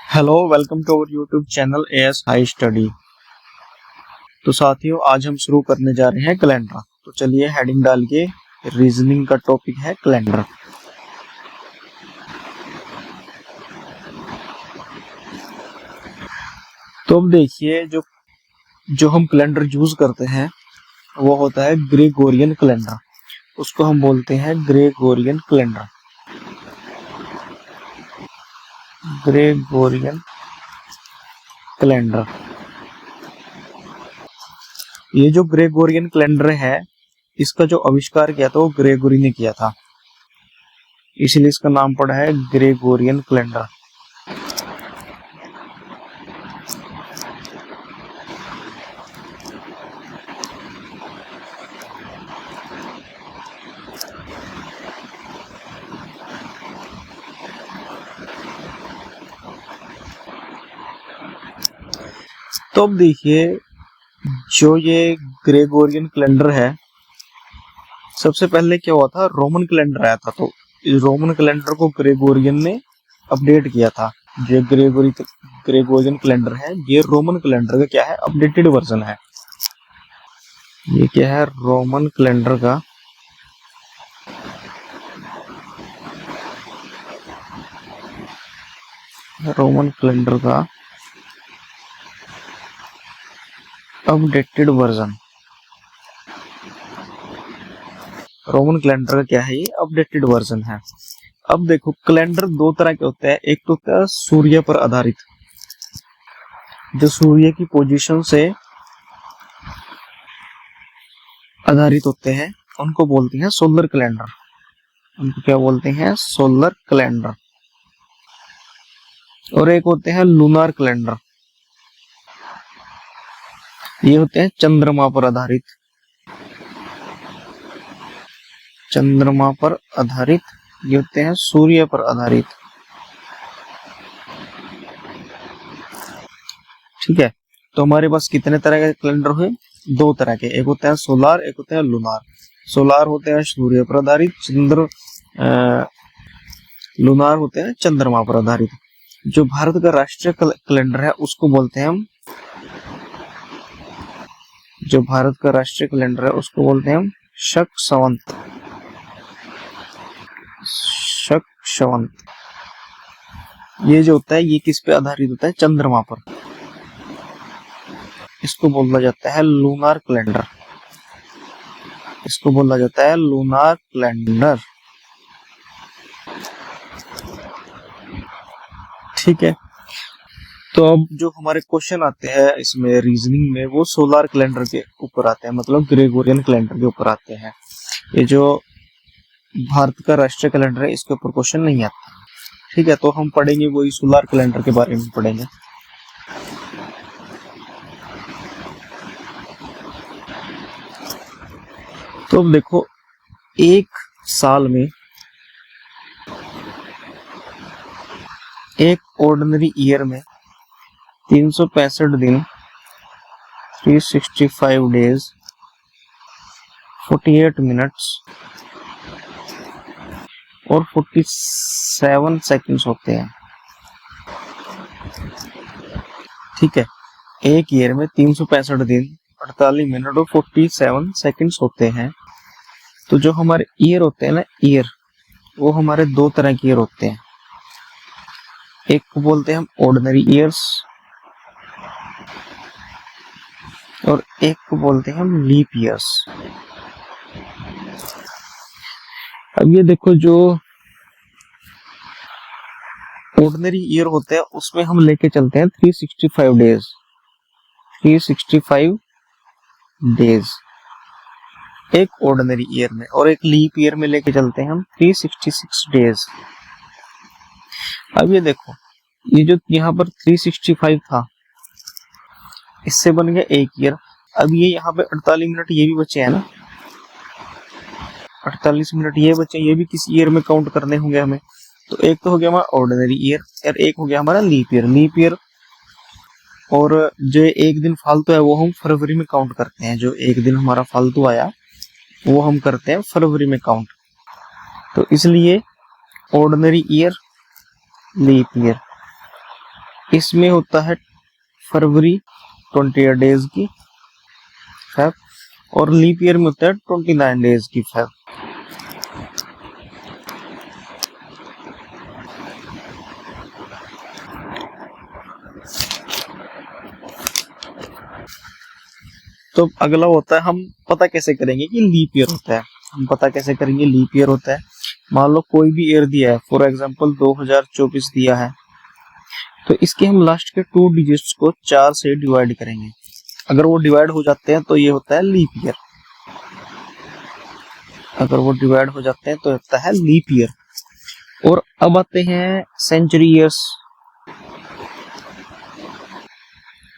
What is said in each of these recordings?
Hello, welcome to our YouTube channel AS high study. तो साथियों, आज हम शुरू करने जा रहे हैं कैलेंडर। तो चलिए हेडिंग डाल के, रीजनिंग का टॉपिक है कैलेंडर। तो अब देखिए, जो हम कैलेंडर यूज करते हैं वो होता है ग्रेगोरियन कैलेंडर। उसको हम बोलते हैं ग्रेगोरियन कैलेंडर। Gregorian calendar. ये जो ग्रेगोरियन कैलेंडर है, इसका जो आविष्कार किया था वो ग्रेगोरी ने किया था, इसलिए इसका नाम पड़ा है ग्रेगोरियन कैलेंडर। तो अब देखिए, जो ये ग्रेगोरियन कैलेंडर है, सबसे पहले क्या हुआ था, रोमन कैलेंडर आया था। तो इस रोमन कैलेंडर को ग्रेगोरियन ने अपडेट किया था। जो ग्रेगोरियन कैलेंडर है, ये रोमन कैलेंडर का क्या है, अपडेटेड वर्जन है। ये क्या है, रोमन कैलेंडर का अपडेटेड वर्जन। रोमन कैलेंडर का क्या है, ये अपडेटेड वर्जन है। अब देखो, कैलेंडर दो तरह के होते हैं। एक तो होता है सूर्य पर आधारित, जो सूर्य की पोजीशन से आधारित होते हैं, उनको बोलते हैं सोलर कैलेंडर। उनको क्या बोलते हैं, सोलर कैलेंडर। और एक होते हैं लूनार कैलेंडर। ये होते हैं चंद्रमा पर आधारित। चंद्रमा पर आधारित ये होते हैं सूर्य पर आधारित। ठीक है। तो हमारे पास कितने तरह के कैलेंडर हुए, दो तरह के। एक होते हैं सोलार, एक होते हैं लूनार। सोलार होते हैं सूर्य पर आधारित, लूनार होते हैं चंद्रमा पर आधारित। जो भारत का राष्ट्रीय कैलेंडर है उसको बोलते हैं हम जो भारत का राष्ट्रीय कैलेंडर है उसको बोलते हैं हम शक संवत। शक संवत ये जो होता है, ये किस पे आधारित होता है, चंद्रमा पर। इसको बोला जाता है लूनार कैलेंडर। इसको बोला जाता है लूनार कैलेंडर। ठीक है। तो अब जो हमारे क्वेश्चन आते हैं इसमें रीजनिंग में, वो सोलर कैलेंडर के ऊपर आते हैं, मतलब ग्रेगोरियन कैलेंडर के ऊपर आते हैं। ये जो भारत का राष्ट्रीय कैलेंडर है, इसके ऊपर क्वेश्चन नहीं आता। ठीक है। तो हम पढ़ेंगे वही सोलर कैलेंडर के बारे में पढ़ेंगे। तो अब देखो, एक साल में, एक ऑर्डिनरी ईयर में 365 दिन, 365 डेज, 48 मिनट्स और 47 सेकंड्स होते हैं। ठीक है। एक ईयर में 365 दिन, 48 मिनट और 47 सेकंड्स होते हैं। तो जो हमारे ईयर होते हैं ना, ईयर, वो हमारे दो तरह के ईयर होते हैं। एक को बोलते हैं हम ऑर्डिनरी ईयर्स, और एक को बोलते हैं हम लीप ईयर्स। अब ये देखो, जो ऑर्डिनरी ईयर होते हैं उसमें हम लेके चलते हैं 365 डेज। 365 डेज एक ऑर्डिनरी ईयर में, और एक लीप ईयर में लेके चलते हैं हम 366 डेज। अब ये देखो, ये जो यहाँ पर 365 था, इससे बन गया एक ईयर। अब ये यहाँ पे 48 मिनट ये भी बचे हैं ना, 48 मिनट ये बचे, ये भी किसी ईयर में काउंट करने होंगे हमें। तो एक तो हो गया हमारा ऑर्डिनरी ईयर, और एक हो गया हमारा लीप ईयर। लीप ईयर और जो एक दिन फालतू है वो हम फरवरी में काउंट करते हैं। जो एक दिन हमारा फालतू आया वो हम करते हैं फरवरी में काउंट। तो इसलिए ऑर्डिनरी ईयर, लीप ईयर। इसमें होता है फरवरी 28 डेज की फैब, और लीप ईयर में होता है 29 डेज की फैब। तो अगला होता है, हम पता कैसे करेंगे कि लीप ईयर होता है। हम पता कैसे करेंगे लीप ईयर होता है। मान लो कोई भी ईयर दिया है, फॉर एग्जांपल 2024 दिया है, तो इसके हम लास्ट के 2 डिजिट्स को 4 से डिवाइड करेंगे। अगर वो डिवाइड हो जाते हैं तो ये होता है लीप ईयर। अगर वो डिवाइड हो जाते हैं तो होता है लीप ईयर। और अब आते हैं सेंचुरी ईयर्स,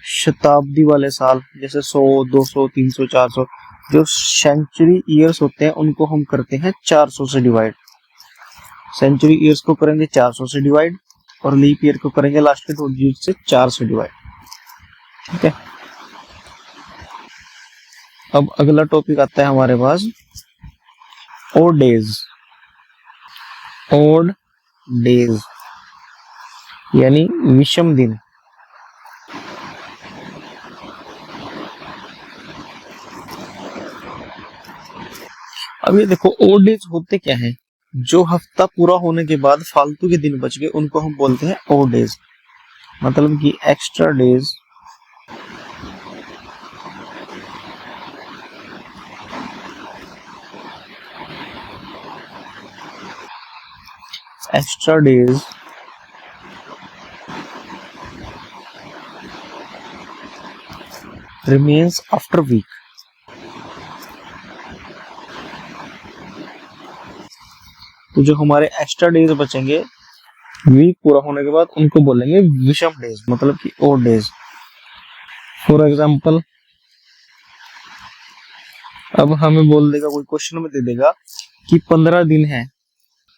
शताब्दी वाले साल, जैसे 100, 200, 300, 400। जो सेंचुरी ईयर्स होते हैं उनको हम करते हैं 400 से डिवाइड। सेंचुरी ईयर्स को करेंगे 400 से डिवाइड, और लीप ईयर को करेंगे लास्ट के 2 डिजिट से 4 से डिवाइड। ठीक है। अब अगला टॉपिक आता है हमारे पास ओड डेज। ओड डेज यानी विषम दिन। अब ये देखो, ओड डेज होते क्या है? जो हफ्ता पूरा होने के बाद फालतू के दिन बच गए उनको हम बोलते हैं ओड डेज। मतलब कि extra days, extra days remains after week. तो जो हमारे एक्स्ट्रा डेज बचेंगे वीक पूरा होने के बाद उनको बोलेंगे विषम डेज, मतलब कि ओड डेज। फॉर एग्जाम्पल, अब हमें बोल देगा, कोई क्वेश्चन में दे देगा कि 15 दिन है,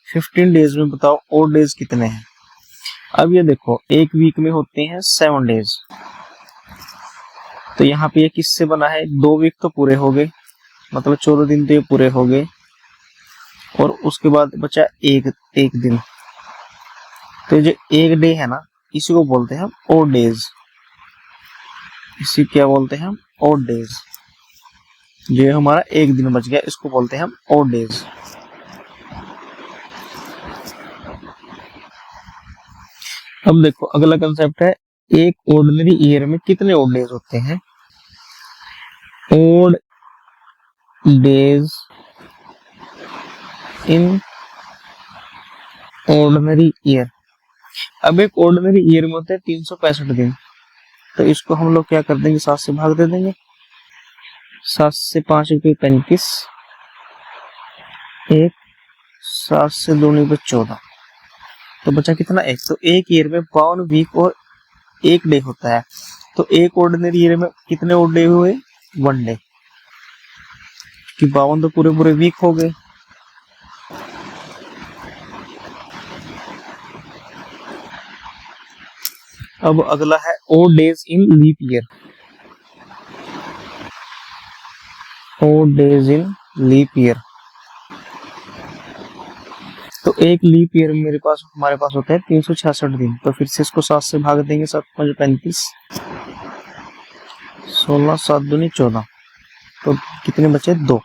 15 डेज में बताओ ओड डेज कितने हैं। अब ये देखो, एक वीक में होते हैं 7 डेज, तो यहाँ पे ये किससे बना है? 2 वीक तो पूरे हो गए, मतलब 14 दिन तो ये पूरे हो गए, और उसके बाद बचा एक दिन। तो जो एक डे है ना, इसी को बोलते हैं हम ओड डेज। इसी क्या बोलते हैं हम? Odd days. जो हमारा एक दिन बच गया इसको बोलते हैं हम ओड डेज। अब देखो, अगला कंसेप्ट है, एक ऑर्डिनरी ईयर में कितने ओड डेज होते हैं? Odd days in ordinary year. अब एक ऑर्डिनरी ईयर में होते हैं 365 दिन, तो इसको हम लोग क्या कर देंगे? 7 से भाग दे देंगे। 7 से 5 रुपये 35, एक 7 से 2 रुपये 14, तो बचा कितना? एक। तो एक ईयर में 52 वीक और एक डे होता है। तो एक ऑर्डिनरी ईयर में कितने ओड डे हुए? 1 डे, कि 52 तो पूरे पूरे वीक हो गए। अब अगला है odd days in leap year. Odd days in leap year, तो एक लीप ईयर में हमारे पास होता है 366 दिन। तो फिर से इसको 7 से भाग देंगे। 7 5 35, 16, 7 दूनी 14, तो कितने बचे? 2।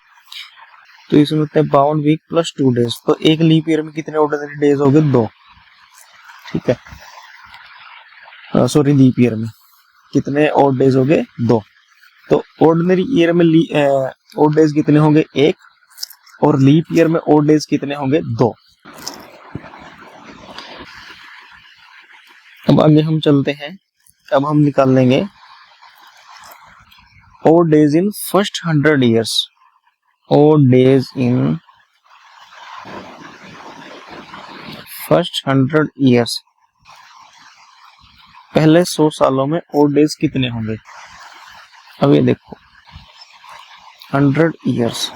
तो इसमें होता है 52 वीक प्लस 2 डेज। तो एक लीप ईयर में कितने ऑर्डिनरी डेज हो गए? 2। ठीक है, सॉरी, लीप ईयर में कितने ऑड डेज हो गए? 2। तो ऑर्डिनरी ईयर में ऑड डेज कितने होंगे? 1, और लीप ईयर में ऑड डेज कितने होंगे? 2। अब आगे हम चलते हैं। अब हम निकाल लेंगे odd days in first 100 years. Odd days in first 100 years. पहले 100 सालों में odd days कितने होंगे? अब ये देखो, 100 years,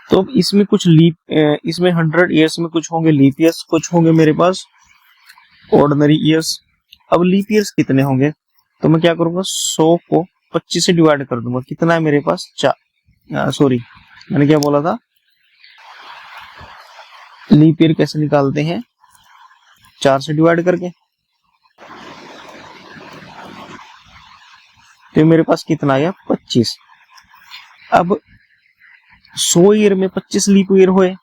तो अब इसमें कुछ इसमें 100 ईयर्स में कुछ होंगे लीप ईयर्स, कुछ होंगे मेरे पास ऑर्डिनरी ईयर्स। अब लीप ईयर्स कितने होंगे? तो मैं क्या करूंगा, 100 को 25 से डिवाइड कर दूंगा। कितना है मेरे पास? 4। सॉरी, मैंने क्या बोला था? लीप ईयर कैसे निकालते हैं? 4 से डिवाइड करके। तो मेरे पास कितना आया? 25। अब 100 ईयर में 25 लीप ईयर हुए,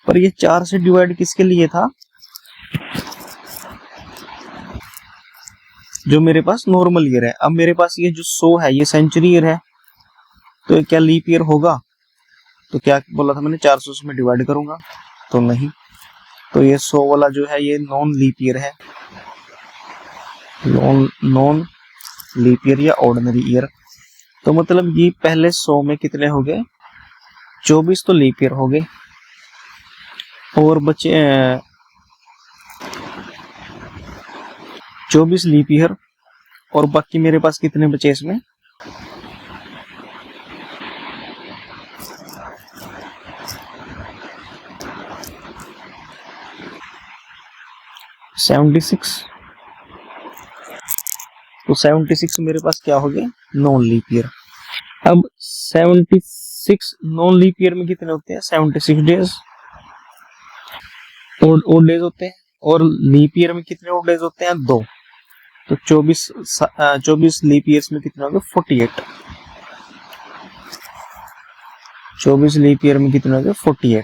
पर ये 4 से डिवाइड किसके लिए था? जो मेरे पास नॉर्मल ईयर है। अब मेरे पास ये जो 100 है ये सेंचुरी ईयर है, तो ये क्या लीप ईयर होगा? तो क्या बोला था मैंने, 400 से मैं डिवाइड करूंगा, तो नहीं। तो ये 100 वाला जो है ये नॉन लीप ईयर है, नॉन लीप ईयर या ऑर्डिनरी ईयर। तो मतलब ये पहले 100 में कितने हो गए? 24 तो लीप ईयर हो गए, और बचे 24 लीप ईयर, और बाकी मेरे पास कितने बचे इसमें? 76। तो 76 मेरे पास क्या हो गया? Non leap year. अब 76 नॉन लीप ईयर में कितने होते हैं? 76 डेज ओड डेज होते हैं, और लीप ईयर में कितने ओड डेज होते हैं? 2। तो 24 लीप ईयर्स में कितने हो गए? 48। 24 लीप ईयर में कितने हो गए? 48।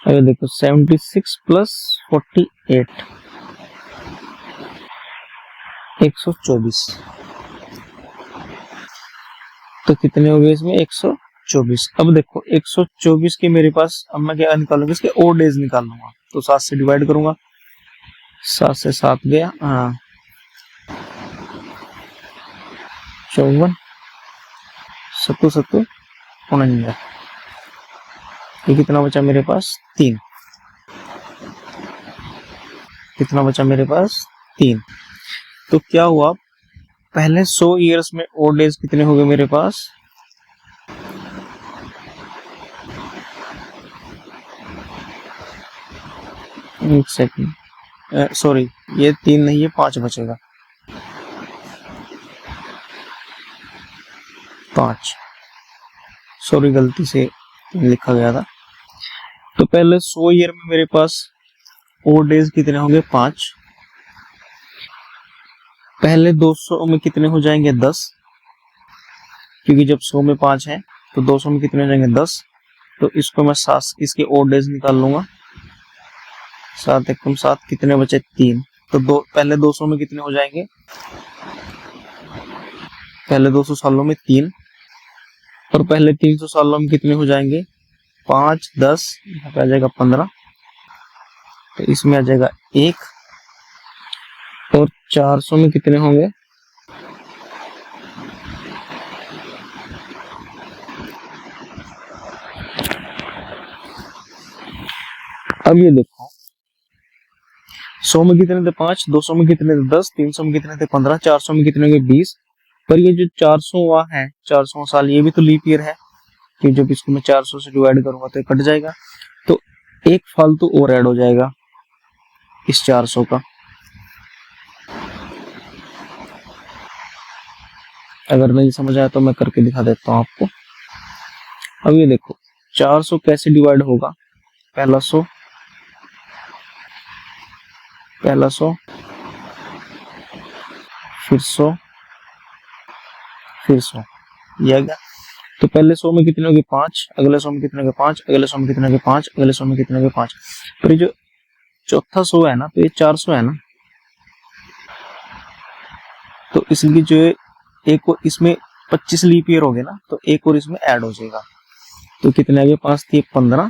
अरे देखो 76 प्लस 48 124। तो कितने हो गए इसमें? 124। अब देखो 124 के मेरे पास, अब मैं क्या निकालूंगा? इसके ओड डेज निकालूंगा, तो 7 से डिवाइड करूंगा। 7 से 7 गया, हाँ 54, 7 7 49। ये कितना बचा मेरे पास? 3। कितना बचा मेरे पास? 3। तो क्या हुआ, पहले 100 ईयर्स में ओड डेज कितने हो गए मेरे पास? एक सेकंड, सॉरी, ये 3 नहीं, ये 5 बचेगा। 5, सॉरी गलती से लिखा गया था। तो पहले 100 ईयर में मेरे पास ओड डेज कितने होंगे? 5। पहले 200 में कितने हो जाएंगे? 10, क्योंकि जब 100 में 5 है तो 200 में कितने हो जाएंगे? 10। तो इसको मैं 7, इसके ओड डेज निकाल लूंगा। 7 1 7, कितने बचे? 3। तो पहले 200 में कितने हो जाएंगे? पहले 200 सालों में 3, और पहले 300 सालों में कितने हो जाएंगे? 5 10, यहाँ पे आ जाएगा 15, तो इसमें आ जाएगा 1, और 400 में कितने होंगे? अब ये देखो 100 में कितने थे? 5, 200 में कितने थे? 10, 300 में कितने थे? 15, 400 में कितने होंगे? 20। पर ये जो 400वां है, 400 साल, ये भी तो लीप ईयर है, कि जब इसको मैं 400 से डिवाइड करूंगा तो ये कट जाएगा, तो एक फालतू और ऐड हो जाएगा इस 400 का। अगर नहीं समझ आया तो मैं करके दिखा देता हूं आपको। अब ये देखो 400 कैसे डिवाइड होगा? पहला 100, फिर 100, फिर 100, ये आ गया। तो पहले 100 में कितने हो गए? 5, अगले 100 में कितने हो गए? 5, अगले 100 में कितने हो गए? 5, अगले 100 में कितने हो गए? 5। पर ये जो चौथा 100 है ना, तो ये 400 है ना, तो इसलिए जो एक और इसमें 25 लीप ईयर हो गए ना, तो एक और इसमें ऐड हो जाएगा। तो कितने आ गए? 5 3 15,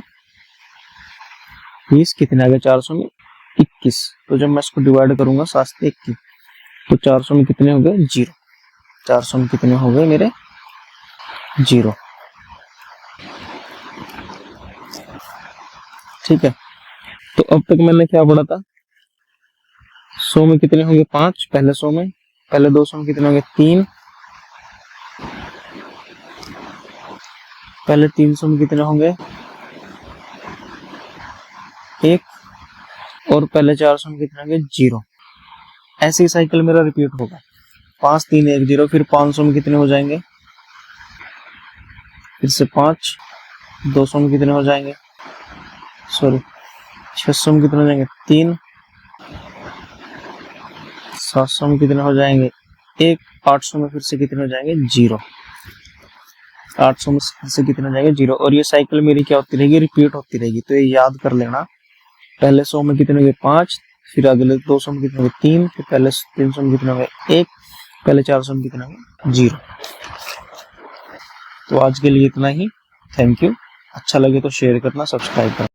20, कितने आ गए? 400 में 21। तो जब मैं इसको डिवाइड करूंगा 7 से 21, तो 400 में कितने हो गए? 0। 400 में कितने हो गए मेरे? 0। ठीक है, तो अब तक मैंने क्या पढ़ा था? 100 में कितने होंगे? 5 पहले 100 में, पहले 200 में कितने होंगे? 3, पहले 300 में कितने होंगे? 1, और पहले 400 में कितने होंगे? 0। ऐसे ही साइकिल मेरा रिपीट होगा। 5 3 1 0, फिर 500 में कितने हो जाएंगे? फिर से 5, 200 में कितने हो जाएंगे, सॉरी 600 में कितने हो जाएंगे 3, 700 में कितने हो जाएंगे 1, 800 में फिर से कितने हो जाएंगे 0, 800 में फिर से कितने हो जाएंगे 0। और ये साइकिल मेरी क्या होती रहेगी, रिपीट होती रहेगी। तो ये याद कर लेना, पहले 100 में कितने हो गए 5, फिर अगले 200 में कितने हो गए 3, फिर पहले 300 में कितने हो गए 1, पहले 400 में कितने हो गए 0। तो आज के लिए इतना ही। Thank you. अच्छा लगे तो शेयर करना, सब्सक्राइब करना।